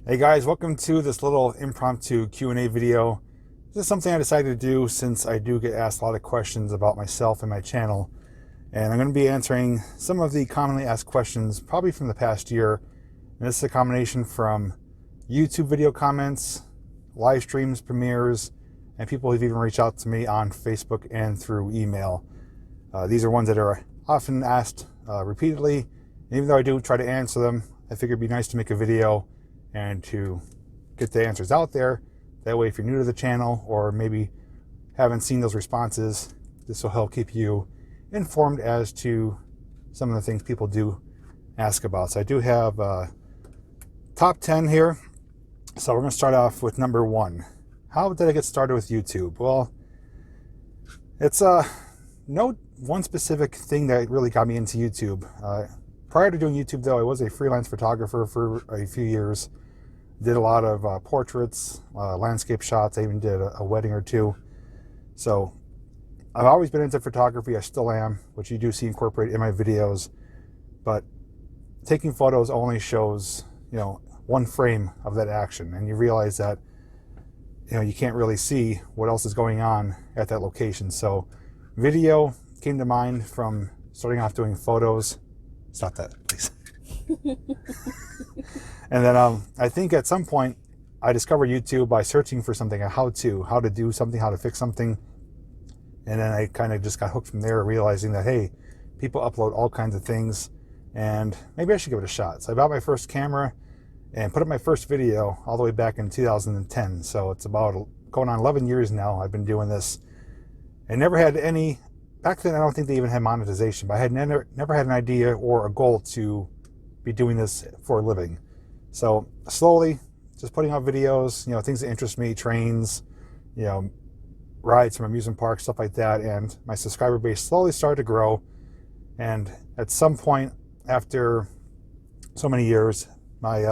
Hey guys, welcome to this little impromptu Q&A video. This is something I decided to do since I do get asked a lot of questions about myself and my channel. And I'm going to be answering some of the commonly asked questions probably from the past year. And this is a combination from YouTube video comments, live streams, premieres, and people who've even reached out to me on Facebook and through email. These are ones that are often asked repeatedly. And even though I do try to answer them, I figured it'd be nice to make a video and to get the answers out there. That way, if you're new to the channel or maybe haven't seen those responses, this will help keep you informed as to some of the things people do ask about. So I do have top 10 here. So we're going to start off with number 1. How did I get started with YouTube? Well, it's no one specific thing that really got me into YouTube. Prior to doing YouTube, though, I was a freelance photographer for a few years. Did a lot of portraits, landscape shots. I even did a wedding or two. So I've always been into photography. I still am, which you do see incorporated in my videos. But taking photos only shows, one frame of that action, and you realize that, you can't really see what else is going on at that location. So video came to mind from starting off doing photos. Stop that, please. And then I think at some point I discovered YouTube by searching for something, how to do something, how to fix something. And then I kind of just got hooked from there, realizing that, hey, people upload all kinds of things and maybe I should give it a shot. So I bought my first camera and put up my first video all the way back in 2010. So it's about going on 11 years now I've been doing this. I never had any, back then I don't think they even had monetization, but I had never had an idea or a goal to be doing this for a living. So slowly, just putting out videos, things that interest me, trains, rides from amusement parks, stuff like that. And my subscriber base slowly started to grow. And at some point, after so many years, my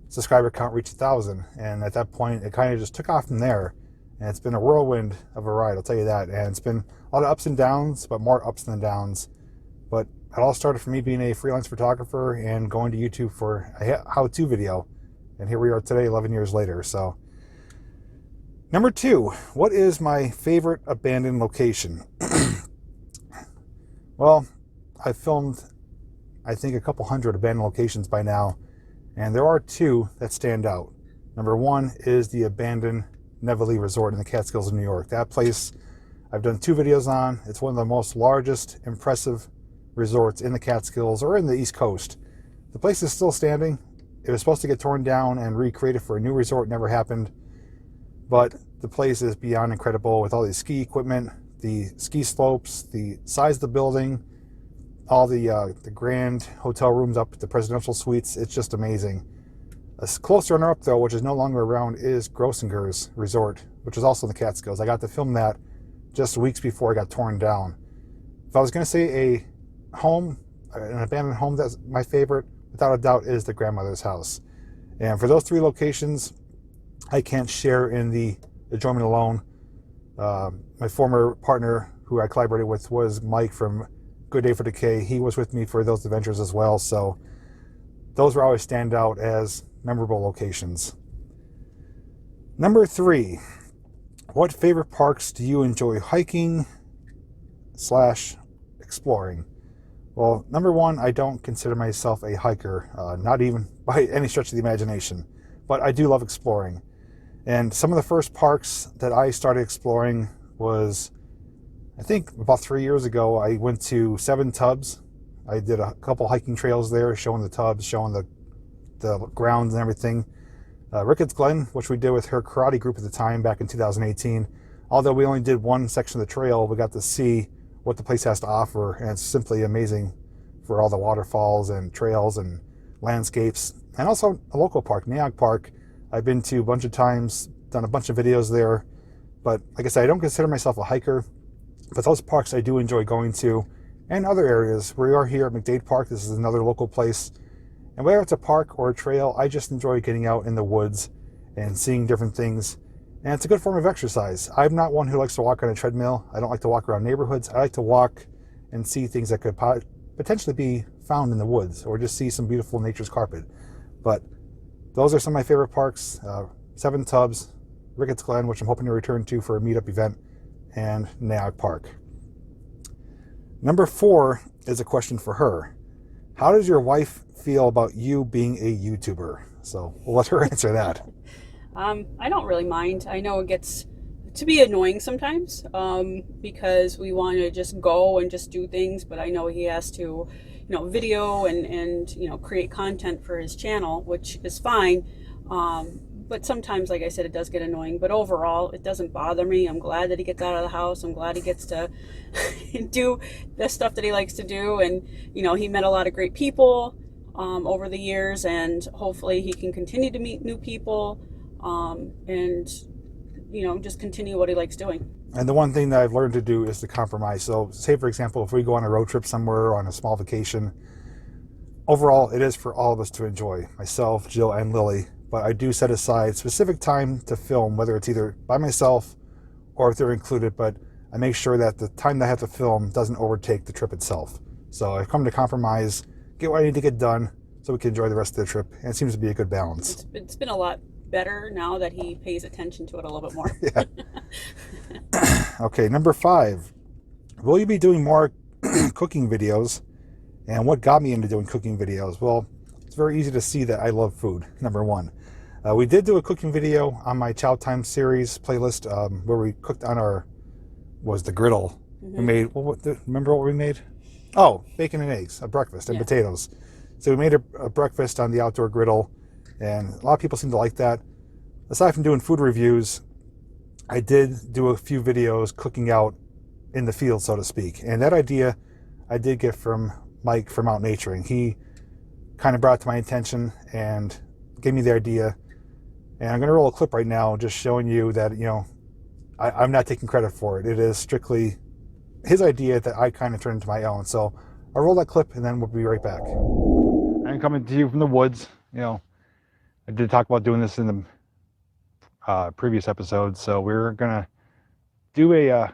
subscriber count reached 1,000. And at that point, it kind of just took off from there. And it's been a whirlwind of a ride, I'll tell you that. And it's been a lot of ups and downs, but more ups than downs. But it all started for me being a freelance photographer and going to YouTube for a how-to video. And here we are today, 11 years later. So, number 2, what is my favorite abandoned location? Well, I've filmed, I think, a couple hundred abandoned locations by now. And there are 2 that stand out. Number 1 is the abandoned Nevele Resort in the Catskills of New York. That place I've done 2 videos on. It's one of the most largest, impressive resorts in the Catskills or in the East Coast. The place is still standing. It was supposed to get torn down and recreated for a new resort. Never happened. But the place is beyond incredible with all the ski equipment, the ski slopes, the size of the building, all the grand hotel rooms up at the presidential suites. It's just amazing. A close runner-up, though, which is no longer around, is Grossinger's Resort, which is also in the Catskills. I got to film that just weeks before it got torn down. If I was going to say an abandoned home that's my favorite, without a doubt, is the grandmother's house. And for those 3 locations, I can't share in the enjoyment alone. My former partner, who I collaborated with, was Mike from Good Day for Decay. He was with me for those adventures as well. So those will always stand out as memorable locations. Number 3, what favorite parks do you enjoy hiking / exploring? Well, number 1, I don't consider myself a hiker, not even by any stretch of the imagination, but I do love exploring. And some of the first parks that I started exploring was, I think about 3 years ago, I went to 7 Tubs. I did a couple hiking trails there, showing the tubs, showing the grounds and everything. Ricketts Glen, which we did with her karate group at the time back in 2018. Although we only did one section of the trail, we got to see what the place has to offer, and it's simply amazing for all the waterfalls and trails and landscapes. And also a local park, Neog Park, I've been to a bunch of times, done a bunch of videos there. But like I said, I don't consider myself a hiker, but those parks I do enjoy going to, and other areas. We are here at McDade Park. This is another local place. And whether it's a park or a trail, I just enjoy getting out in the woods and seeing different things. And it's a good form of exercise. I'm not one who likes to walk on a treadmill. I don't like to walk around neighborhoods. I like to walk and see things that could potentially be found in the woods, or just see some beautiful nature's carpet. But those are some of my favorite parks. Seven Tubs, Ricketts Glen, which I'm hoping to return to for a meetup event, and Naog Park. Number 4 is a question for her. How does your wife feel about you being a YouTuber? So we'll let her answer that. I don't really mind. I know it gets to be annoying sometimes because we want to just go and just do things, but I know he has to, video and create content for his channel, which is fine. But sometimes, like I said, it does get annoying. But overall, it doesn't bother me. I'm glad that he gets out of the house. I'm glad he gets to do the stuff that he likes to do. And, he met a lot of great people over the years, and hopefully he can continue to meet new people and, just continue what he likes doing. And the one thing that I've learned to do is to compromise. So say, for example, if we go on a road trip somewhere or on a small vacation, overall, it is for all of us to enjoy, myself, Jill, and Lily. But I do set aside specific time to film, whether it's either by myself or if they're included, but I make sure that the time that I have to film doesn't overtake the trip itself. So I've come to compromise, get what I need to get done so we can enjoy the rest of the trip, and it seems to be a good balance. It's been a lot better now that he pays attention to it a little bit more. Yeah. Okay, number 5. Will you be doing more cooking videos? And what got me into doing cooking videos? Well, it's very easy to see that I love food, number 1. We did do a cooking video on my Chow Time series playlist where we cooked on the griddle. Mm-hmm. We made, remember what we made? Oh, bacon and eggs, a breakfast, and potatoes. So we made a breakfast on the outdoor griddle, and a lot of people seem to like that. Aside from doing food reviews, I did do a few videos cooking out in the field, so to speak. And that idea I did get from Mike from Out Naturing. He kind of brought it to my attention and gave me the idea. And I'm going to roll a clip right now just showing you that, I'm not taking credit for it. It is strictly his idea that I kind of turned into my own. So I'll roll that clip and then we'll be right back. I'm coming to you from the woods. I did talk about doing this in the previous episode. So we're going to do a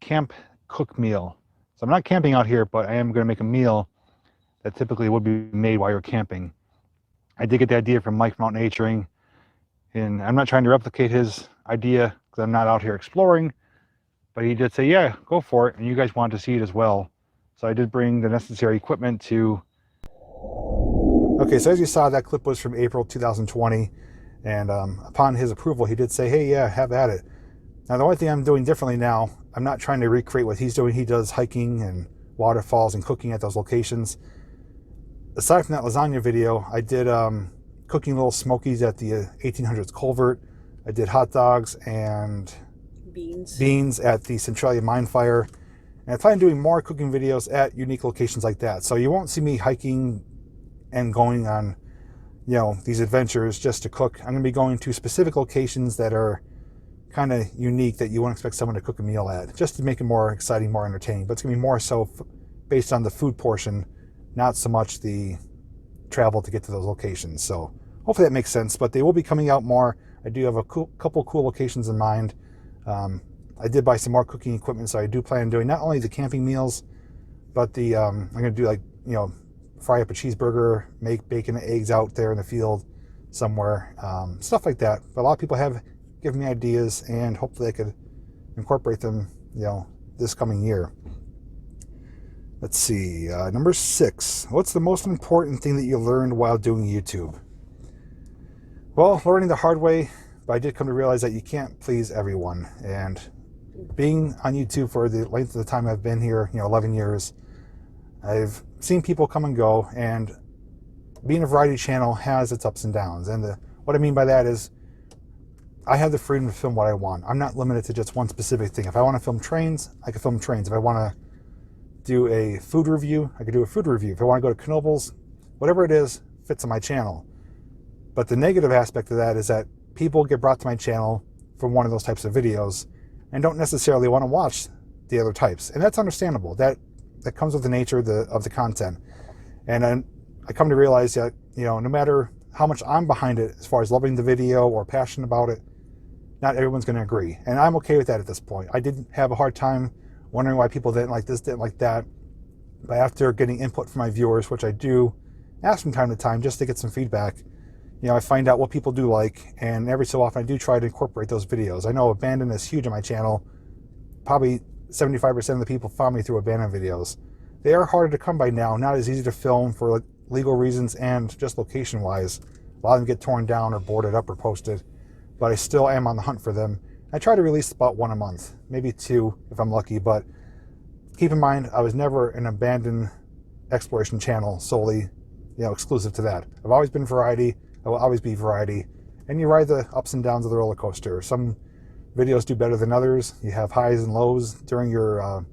camp cook meal. So I'm not camping out here, but I am going to make a meal that typically would be made while you're camping. I did get the idea from Mike from Out Naturing, and I'm not trying to replicate his idea because I'm not out here exploring, but he did say, yeah, go for it, and you guys wanted to see it as well. So I did bring the necessary equipment to... Okay, so as you saw, that clip was from April 2020, and upon his approval, he did say, hey, yeah, have at it. Now, the only thing I'm doing differently now, I'm not trying to recreate what he's doing. He does hiking and waterfalls and cooking at those locations. Aside from that lasagna video, I did cooking little smokies at the 1800s culvert. I did hot dogs and beans at the Centralia Mine Fire. And I plan on doing more cooking videos at unique locations like that. So you won't see me hiking and going on, these adventures just to cook. I'm going to be going to specific locations that are kind of unique that you won't expect someone to cook a meal at, just to make it more exciting, more entertaining. But it's going to be more so based on the food portion, not so much the travel to get to those locations. So hopefully that makes sense, but they will be coming out more. I do have a couple cool locations in mind. I did buy some more cooking equipment, so I do plan on doing not only the camping meals, but the I'm going to do fry up a cheeseburger, make bacon and eggs out there in the field somewhere, stuff like that. But a lot of people have given me ideas, and hopefully I could incorporate them, this coming year. Let's see, number 6. What's the most important thing that you learned while doing YouTube? Well, learning the hard way, but I did come to realize that you can't please everyone. And being on YouTube for the length of the time I've been here, 11 years, I've seen people come and go, and being a variety channel has its ups and downs. And what I mean by that is I have the freedom to film what I want. I'm not limited to just one specific thing. If I want to film trains, I can film trains. If I want to do a food review, I could do a food review. If I want to go to Knoebels, whatever it is, fits on my channel. But the negative aspect of that is that people get brought to my channel from one of those types of videos and don't necessarily want to watch the other types. And that's understandable. That comes with the nature of the content. And I come to realize that, no matter how much I'm behind it as far as loving the video or passionate about it, not everyone's going to agree. And I'm okay with that at this point. I did have a hard time wondering why people didn't like this, didn't like that. But after getting input from my viewers, which I do ask from time to time just to get some feedback, I find out what people do like, and every so often I do try to incorporate those videos. I know abandon is huge on my channel. Probably 75% of the people found me through abandon videos. They are harder to come by now, not as easy to film for legal reasons and just location wise. A lot of them get torn down or boarded up or posted, but I still am on the hunt for them. I try to release about one a month, maybe two if I'm lucky, but keep in mind, I was never an abandoned exploration channel solely, exclusive to that. I've always been variety. I will always be variety. And you ride the ups and downs of the roller coaster. Some videos do better than others. You have highs and lows during your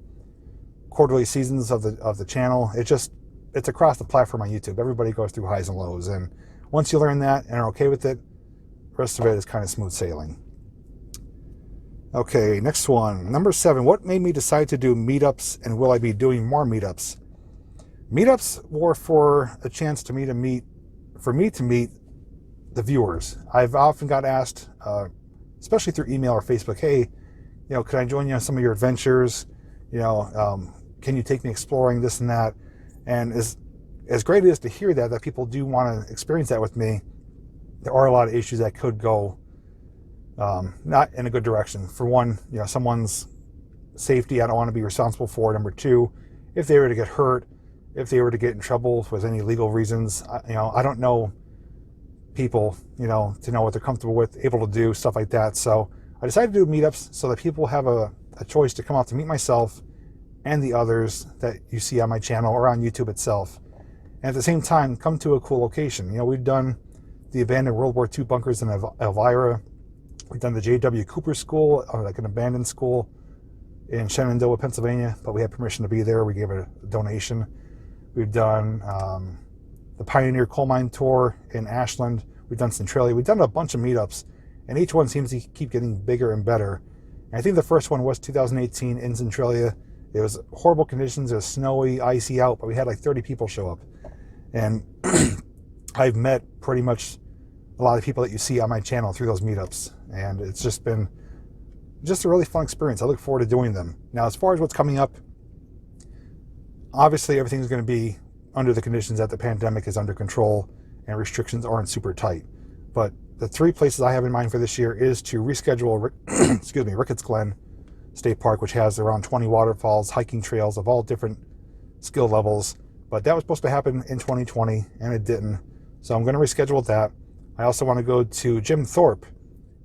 quarterly seasons of the channel. It's across the platform on YouTube. Everybody goes through highs and lows. And once you learn that and are okay with it, the rest of it is kind of smooth sailing. Okay, next one. Number 7, what made me decide to do meetups, and will I be doing more meetups? Meetups were for a chance for me to meet the viewers. I've often got asked, especially through email or Facebook, hey, can I join you on some of your adventures? Can you take me exploring this and that? And as great it is to hear that people do want to experience that with me, there are a lot of issues that could go not in a good direction. For one, someone's safety, I don't want to be responsible for. Number 2, if they were to get hurt, if they were to get in trouble with any legal reasons, I don't know people, to know what they're comfortable with, able to do, stuff like that. So I decided to do meetups so that people have a choice to come out to meet myself and the others that you see on my channel or on YouTube itself. And at the same time, come to a cool location. We've done the abandoned World War II bunkers in Elvira. We've done the J.W. Cooper School, like an abandoned school in Shenandoah, Pennsylvania, but we had permission to be there. We gave a donation. We've done the Pioneer Coal Mine Tour in Ashland. We've done Centralia. We've done a bunch of meetups, and each one seems to keep getting bigger and better. And I think the first one was 2018 in Centralia. It was horrible conditions. It was snowy, icy out, but we had like 30 people show up. And I've met pretty much a lot of people that you see on my channel through those meetups. And it's just been a really fun experience. I look forward to doing them. Now, as far as what's coming up, obviously everything's going to be under the conditions that the pandemic is under control and restrictions aren't super tight. But the 3 places I have in mind for this year is to reschedule, Ricketts Glen State Park, which has around 20 waterfalls, hiking trails of all different skill levels. But that was supposed to happen in 2020, and it didn't. So I'm going to reschedule that. I also want to go to Jim Thorpe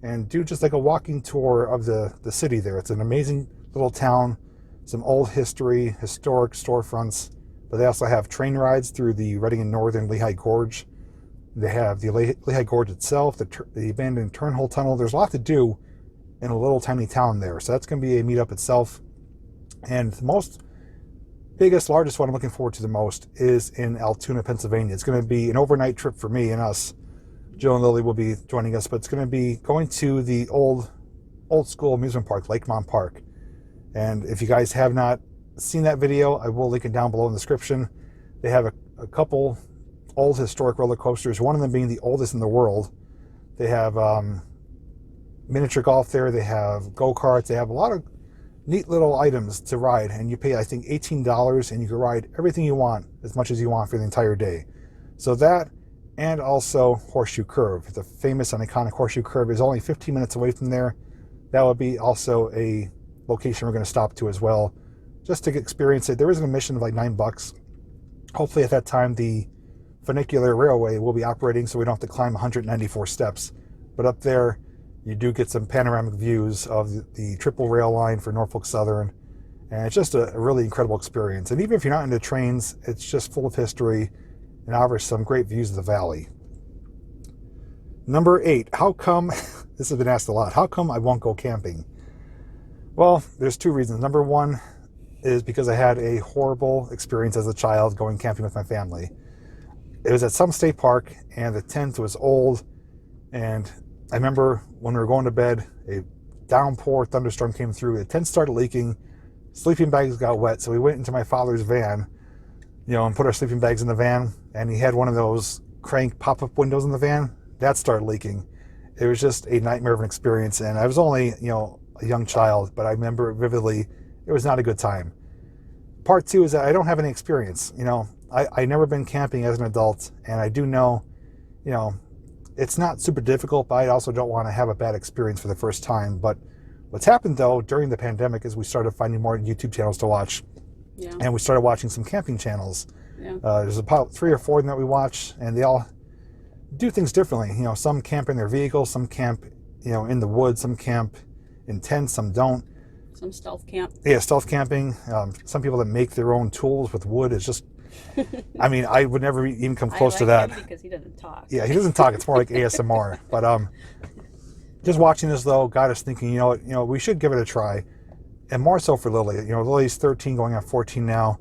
and do just like a walking tour of the city there. It's an amazing little town, some old history, historic storefronts, but they also have train rides through the Reading and Northern Lehigh Gorge. They have the Lehigh Gorge itself, the abandoned Turnhole Tunnel. There's a lot to do in a little tiny town there. So that's going to be a meetup itself. And the largest one I'm looking forward to the most is in Altoona, Pennsylvania. It's going to be an overnight trip for me and us. Jill and Lily will be joining us, but it's going to be going to the old school amusement park, Lakemont Park. And if you guys have not seen that video, I will link it down below in the description. They have a couple old historic roller coasters, one of them being the oldest in the world. They have miniature golf there. They have go-karts. They have a lot of neat little items to ride, and you pay, I think, $18, and you can ride everything you want, as much as you want for the entire day. So that, and also Horseshoe Curve. The famous and iconic Horseshoe Curve is only 15 minutes away from there. That would be also a location we're going to stop to as well, just to experience it. There is an admission of like $9. Hopefully at that time the funicular railway will be operating, so we don't have to climb 194 steps. But up there, you do get some panoramic views of the triple rail line for Norfolk Southern, and it's just a really incredible experience. And even if you're not into trains, it's just full of history and offers some great views of the valley. Number 8, how come, this has been asked a lot, how come I won't go camping? Well, there's 2 reasons. Number 1 is because I had a horrible experience as a child going camping with my family. It was at some state park, and the tent was old, and I remember when we were going to bed, a downpour thunderstorm came through, the tent started leaking, sleeping bags got wet, so we went into my father's van, and put our sleeping bags in the van, and he had one of those crank pop-up windows in the van. That started leaking. It was just a nightmare of an experience, and I was only, a young child, but I remember vividly, it was not a good time. Part 2 is that I don't have any experience. I never been camping as an adult, and I do know, It's not super difficult, but I also don't want to have a bad experience for the first time. But what's happened though during the pandemic is we started finding more YouTube channels to watch, Yeah. and we started watching some camping channels. Yeah. There's about 3 or 4 of them that we watch, and they all do things differently. You know, some camp in their vehicles, some camp, you know, in the woods, some camp in tents, some don't. Some stealth camp. Yeah, stealth camping. Some people that make their own tools with wood is just, I mean, I would never even come close to that. Because he doesn't talk. Yeah, he doesn't talk. It's more like ASMR. But just watching this though got us thinking, you know, we should give it a try, and more so for Lily. You know, Lily's 13, going on 14 now,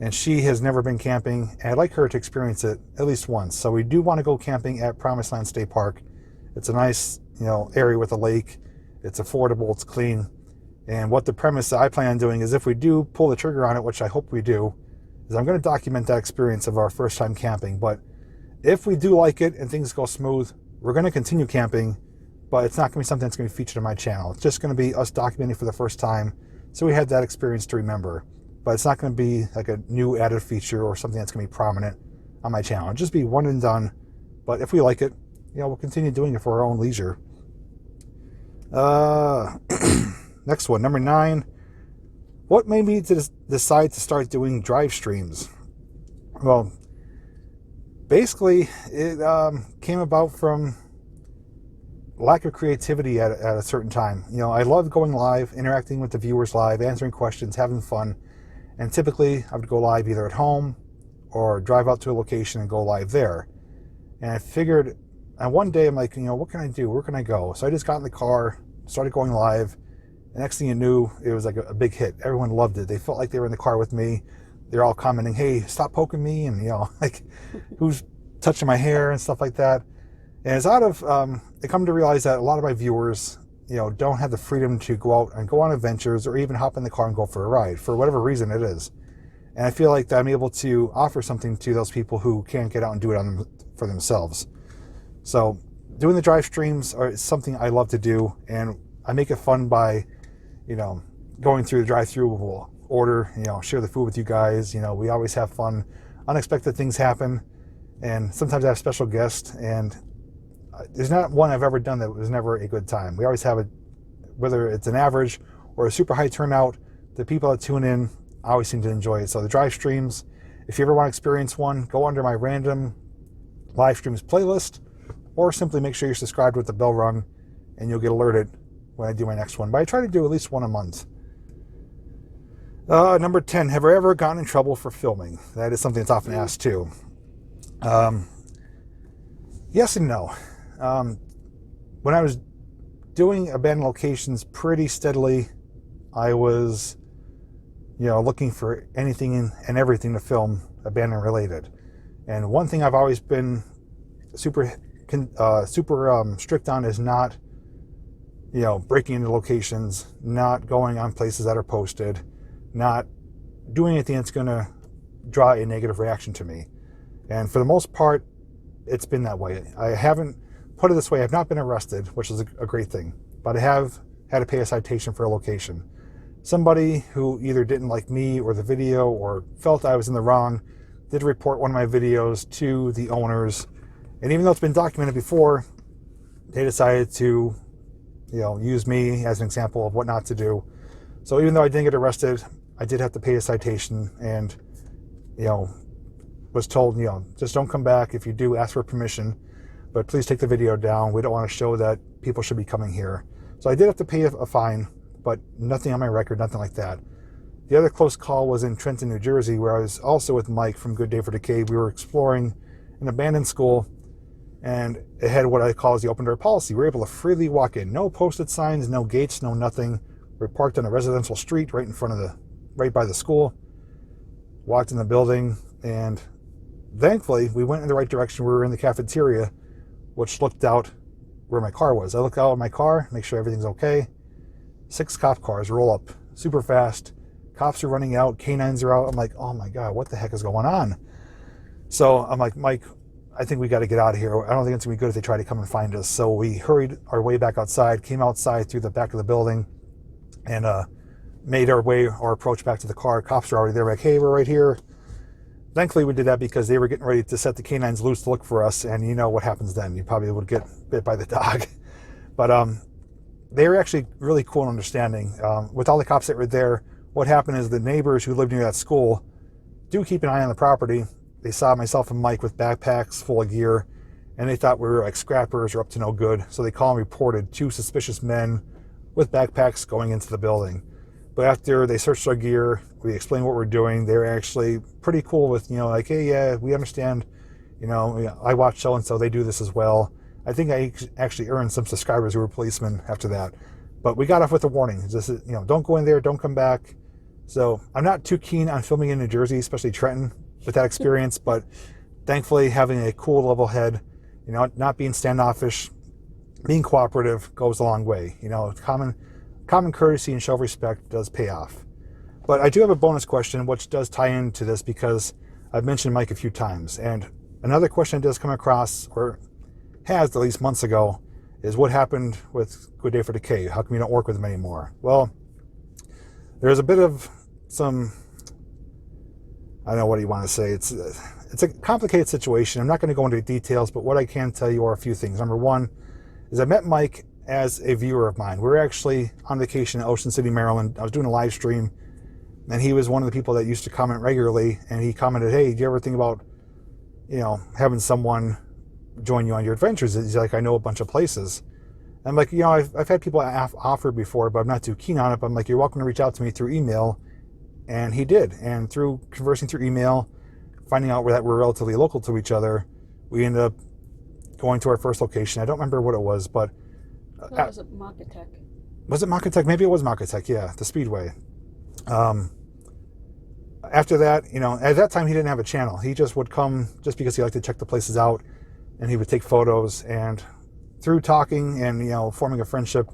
and she has never been camping, and I'd like her to experience it at least once. So we do want to go camping at Promised Land State Park. It's a nice, you know, area with a lake. It's affordable. It's clean. And what the premise that I plan on doing is, if we do pull the trigger on it, which I hope we do, is I'm going to document that experience of our first time camping. But if we do like it and things go smooth, we're going to continue camping, but it's not going to be something that's going to be featured on my channel. It's just going to be us documenting for the first time, so we had that experience to remember. But it's not going to be like a new added feature or something that's going to be prominent on my channel. It'll just be one and done. But if we like it, you know, we'll continue doing it for our own leisure. Next one, number 9. What made me decide to start doing drive streams? Well, basically, it came about from lack of creativity at a certain time. You know, I love going live, interacting with the viewers live, answering questions, having fun. And typically, I would go live either at home or drive out to a location and go live there. And I figured, and one day I'm like, you know, what can I do? Where can I go? So I just got in the car, started going live. The next thing you knew, it was like a big hit. Everyone loved it. They felt like they were in the car with me. They're all commenting, hey, stop poking me, and, you know, like, who's touching my hair and stuff like that. And it's out of, I come to realize that a lot of my viewers, you know, don't have the freedom to go out and go on adventures or even hop in the car and go for a ride, for whatever reason it is. And I feel like that I'm able to offer something to those people who can't get out and do it for themselves. So doing the drive streams are something I love to do, and I make it fun by, you know, going through the drive-through. We'll order, you know, share the food with you guys. You know, we always have fun. Unexpected things happen, and sometimes I have special guests, and there's not one I've ever done that was never a good time. We always have a, whether it's an average or a super high turnout, the people that tune in always seem to enjoy it. So the drive streams, if you ever want to experience one, go under my random live streams playlist, or simply make sure you're subscribed with the bell rung, and you'll get alerted when I do my next one. But I try to do at least one a month. Number 10, have I ever gotten in trouble for filming? That is something that's often asked too. Yes and no. When I was doing abandoned locations pretty steadily, I was, you know, looking for anything and everything to film abandoned related. And one thing I've always been super strict on is not, you know, breaking into locations, not going on places that are posted, not doing anything that's going to draw a negative reaction to me. And for the most part, it's been that way. I haven't, put it this way, I've not been arrested, which is a great thing, but I have had to pay a citation for a location. Somebody who either didn't like me or the video or felt I was in the wrong did report one of my videos to the owners. And even though it's been documented before, they decided to, you know, use me as an example of what not to do. So even though I didn't get arrested, I did have to pay a citation, and, you know, was told, you know, just don't come back. If you do, ask for permission, but please take the video down. We don't want to show that people should be coming here. So I did have to pay a fine, but nothing on my record, nothing like that. The other close call was in Trenton, New Jersey, where I was also with Mike from Good Day for Decay. We were exploring an abandoned school, and it had what I call as the open door policy. We were able to freely walk in. No posted signs, no gates, no nothing. We were parked on a residential street right in front of right by the school. Walked in the building, and thankfully we went in the right direction. We were in the cafeteria, which looked out where my car was. I look out at my car, make sure everything's okay. 6 cop cars roll up super fast. Cops are running out, canines are out. I'm like, oh my God, what the heck is going on? So I'm like, Mike, I think we got to get out of here. I don't think it's gonna be good if they try to come and find us. So we hurried our way back outside, came outside through the back of the building, and made our approach back to the car. Cops are already there, like, hey, we're right here. Thankfully, we did that because they were getting ready to set the canines loose to look for us, and you know what happens then. You probably would get bit by the dog. But they were actually really cool and understanding. With all the cops that were there, what happened is the neighbors who lived near that school do keep an eye on the property. They saw myself and Mike with backpacks full of gear, and they thought we were like scrappers or up to no good. So they called and reported 2 suspicious men with backpacks going into the building. But after they searched our gear, we explained what we're doing. They were actually pretty cool with, like, hey, yeah, we understand. I watch so-and-so, they do this as well. I think I actually earned some subscribers who were policemen after that. But we got off with a warning. Just, don't go in there, don't come back. So I'm not too keen on filming in New Jersey, especially Trenton, with that experience. But thankfully, having a cool, level head, not being standoffish, being cooperative goes a long way. Common courtesy and show of respect does pay off. But I do have a bonus question, which does tie into this because I've mentioned Mike a few times. And another question that does come across, or has at least months ago, is what happened with Good Day for Decay? How come you don't work with him anymore? Well, there's a bit of some, I don't know what you want to say. It's a complicated situation. I'm not going to go into details, but what I can tell you are a few things. Number one is I met Mike as a viewer of mine. We were actually on vacation in Ocean City, Maryland. I was doing a live stream, and he was one of the people that used to comment regularly, and he commented, hey, do you ever think about, having someone join you on your adventures? He's like, I know a bunch of places. I'm like, I've had people offer before, but I'm not too keen on it. But I'm like, you're welcome to reach out to me through email. And he did. And through conversing through email, finding out that we're relatively local to each other, we ended up going to our first location. I don't remember what it was, but that was at Marketech. Was it Marketech? Maybe it was Marketech, yeah, the Speedway. After that, at that time he didn't have a channel. He just would come just because he liked to check the places out, and he would take photos. And through talking and, forming a friendship,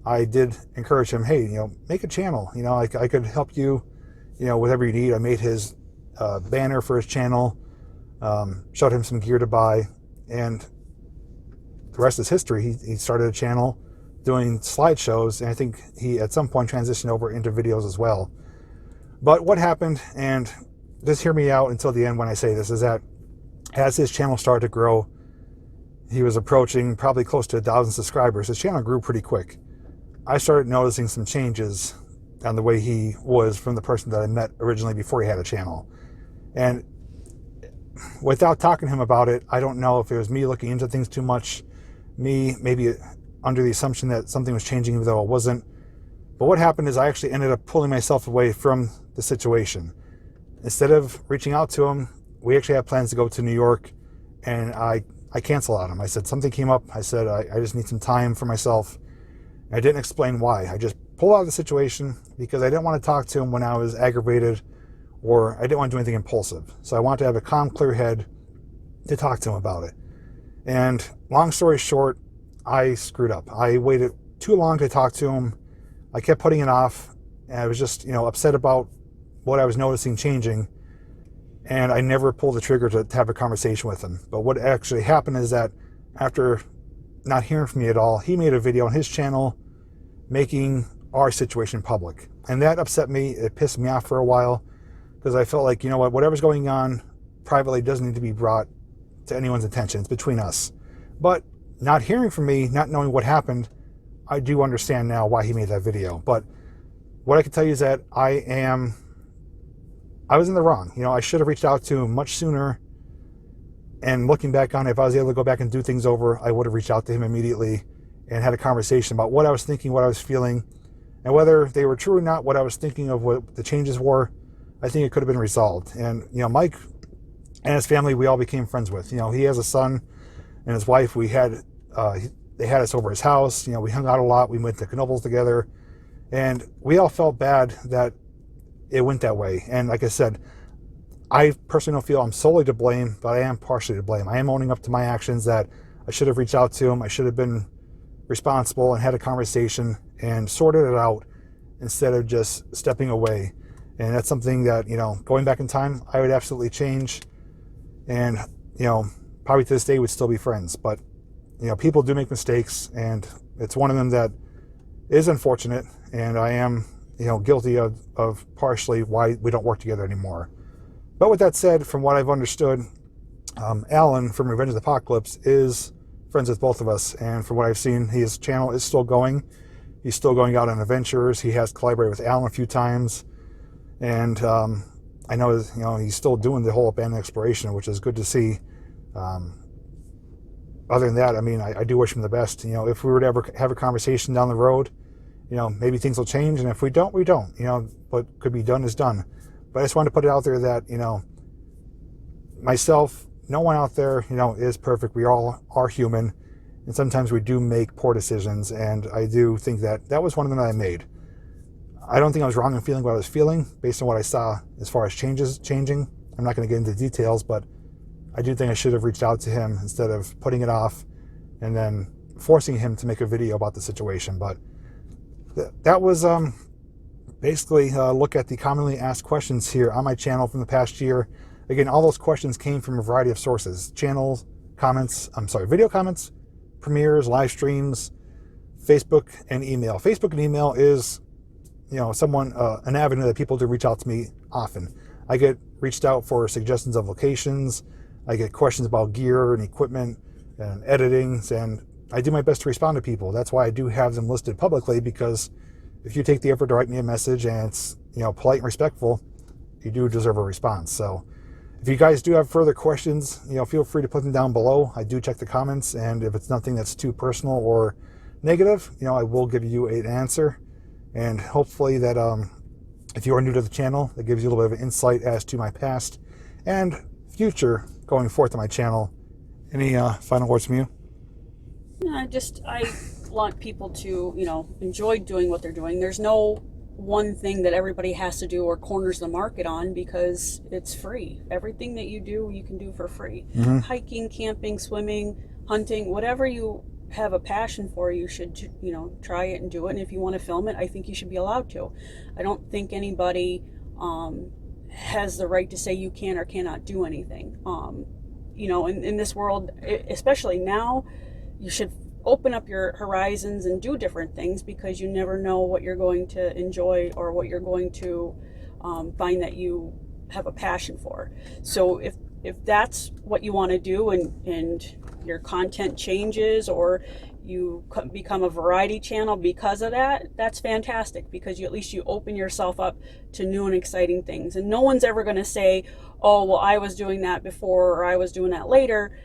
I did encourage him, hey, make a channel. I could help you, whatever you need. I made his banner for his channel, showed him some gear to buy, and the rest is history. He started a channel doing slideshows, and I think he at some point transitioned over into videos as well. But what happened, and just hear me out until the end when I say this, is that as his channel started to grow, he was approaching probably close to 1,000 subscribers. His channel grew pretty quick. I started noticing some changes on the way he was from the person that I met originally before he had a channel. And without talking to him about it, I don't know if it was me looking into things too much, me maybe under the assumption that something was changing even though it wasn't. But what happened is I actually ended up pulling myself away from the situation. Instead of reaching out to him, we actually had plans to go to New York, and I canceled on him. I said something came up. I said I just need some time for myself. And I didn't explain why. I just pulled out of the situation because I didn't want to talk to him when I was aggravated, or I didn't want to do anything impulsive. So I wanted to have a calm, clear head to talk to him about it. And long story short, I screwed up. I waited too long to talk to him. I kept putting it off, and I was just, upset about what I was noticing changing. And I never pulled the trigger to have a conversation with him. But what actually happened is that after not hearing from me at all, he made a video on his channel making our situation public. And that upset me. It pissed me off for a while because I felt like, whatever's going on privately doesn't need to be brought to anyone's attention. It's between us. But not hearing from me, not knowing what happened, I do understand now why he made that video. But what I can tell you is that I was in the wrong. I should have reached out to him much sooner. And looking back on it, if I was able to go back and do things over, I would have reached out to him immediately and had a conversation about what I was thinking, what I was feeling, and whether they were true or not, what I was thinking of what the changes were. I think it could have been resolved. And, Mike and his family, we all became friends with. He has a son and his wife. They had us over his house. We hung out a lot. We went to Knoebels together. And we all felt bad that it went that way. And like I said, I personally don't feel I'm solely to blame, but I am partially to blame. I am owning up to my actions that I should have reached out to him. I should have been responsible and had a conversation and sorted it out instead of just stepping away. And that's something that, going back in time, I would absolutely change. And, probably to this day would still be friends. But, people do make mistakes, and it's one of them that is unfortunate. And I am, guilty of partially why we don't work together anymore. But with that said, from what I've understood, Alan from Revenge of the Apocalypse is friends with both of us, and from what I've seen, his channel is still going. He's still going out on adventures. He has collaborated with Alan a few times, and I know, he's still doing the whole abandoned exploration, which is good to see. Other than that, I mean, I do wish him the best. If we were to ever have a conversation down the road, maybe things will change, and if we don't, we don't. What could be done is done. But I just wanted to put it out there that, myself, no one out there, is perfect. We all are human, and sometimes we do make poor decisions, and I do think that was one of them that I made. I don't think I was wrong in feeling what I was feeling based on what I saw as far as changing. I'm not going to get into details, but I do think I should have reached out to him instead of putting it off and then forcing him to make a video about the situation. But that was basically a look at the commonly asked questions here on my channel from the past year. Again, all those questions came from a variety of sources: channels, video comments, premieres, live streams, Facebook, and email. Facebook and email is, an avenue that people do reach out to me often. I get reached out for suggestions of locations. I get questions about gear and equipment and editing, and I do my best to respond to people. That's why I do have them listed publicly, because if you take the effort to write me a message and it's, polite and respectful, you do deserve a response. So if you guys do have further questions, feel free to put them down below. I do check the comments, and if it's nothing that's too personal or negative, I will give you an answer. And hopefully that if you are new to the channel, that gives you a little bit of an insight as to my past and future going forth to my channel. Any final words from you? I want people to, enjoy doing what they're doing. There's no one thing that everybody has to do or corners the market on, because it's free. Everything that you do, you can do for free. Mm-hmm. Hiking, camping, swimming, hunting, whatever you have a passion for, you should, try it and do it. And if you want to film it, I think you should be allowed to. I don't think anybody has the right to say you can or cannot do anything. In this world, especially now, you should open up your horizons and do different things, because you never know what you're going to enjoy or what you're going to find that you have a passion for. So if that's what you want to do, and your content changes, or you become a variety channel because of that, that's fantastic, because at least you open yourself up to new and exciting things. And no one's ever going to say, oh, well, I was doing that before, or I was doing that later.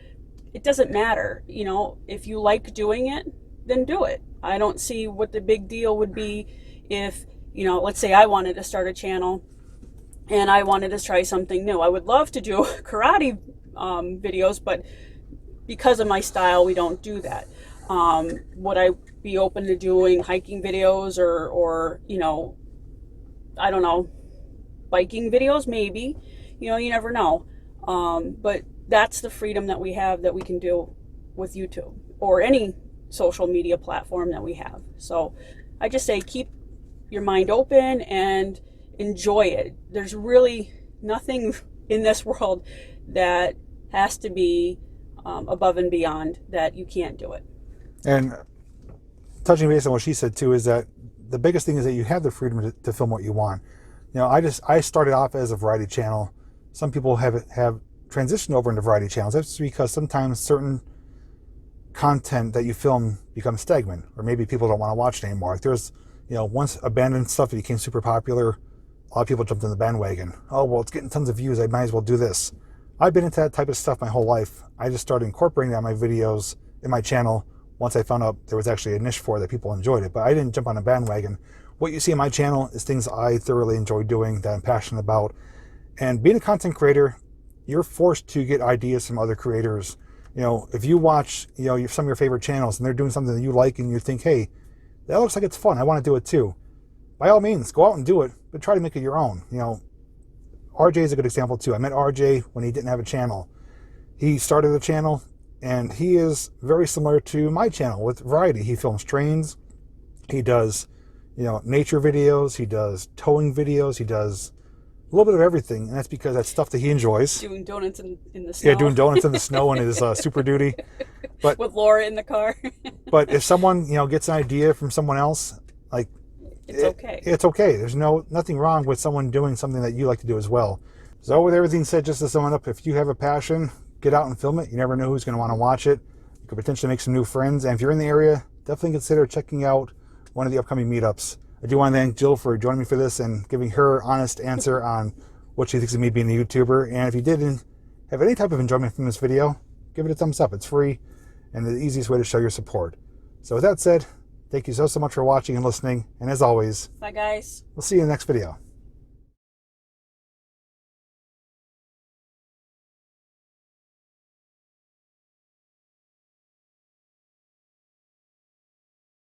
It doesn't matter. If you like doing it, then do it. I don't see what the big deal would be if, let's say I wanted to start a channel and I wanted to try something new. I would love to do karate videos, but because of my style, we don't do that. Would I be open to doing hiking videos or I don't know, biking videos? Maybe. You never know. But that's the freedom that we have, that we can do with YouTube or any social media platform that we have. So I just say keep your mind open and enjoy it. There's really nothing in this world that has to be above and beyond that you can't do it. And touching base on what she said too, is that the biggest thing is that you have the freedom to film what you want. I started off as a variety channel. Some people have transitioned over into variety channels. That's because sometimes certain content that you film becomes stagnant, or maybe people don't want to watch it anymore. Like there's, once abandoned stuff that became super popular, a lot of people jumped in the bandwagon. Oh, well, it's getting tons of views, I might as well do this. I've been into that type of stuff my whole life. I just started incorporating that in my videos in my channel once I found out there was actually a niche for it, that people enjoyed it. But I didn't jump on a bandwagon. What you see in my channel is things I thoroughly enjoy doing, that I'm passionate about. And being a content creator, you're forced to get ideas from other creators. If you watch, some of your favorite channels and they're doing something that you like and you think, hey, that looks like it's fun, I want to do it too. By all means, go out and do it, but try to make it your own. RJ is a good example too. I met RJ when he didn't have a channel. He started a channel, and he is very similar to my channel with variety. He films trains, he does, nature videos, he does towing videos, he does a little bit of everything, and that's because that's stuff that he enjoys. Doing donuts in the snow. Yeah, doing donuts in the snow in his Super Duty. But with Laura in the car. But if someone gets an idea from someone else, like it's okay. It's okay. There's nothing wrong with someone doing something that you like to do as well. So with everything said, just to sum it up, if you have a passion, get out and film it. You never know who's going to want to watch it. You could potentially make some new friends. And if you're in the area, definitely consider checking out one of the upcoming meetups. I do want to thank Jill for joining me for this and giving her honest answer on what she thinks of me being a YouTuber. And if you did have any type of enjoyment from this video, give it a thumbs up. It's free and the easiest way to show your support. So with that said, thank you so much for watching and listening. And as always, bye guys. We'll see you in the next video.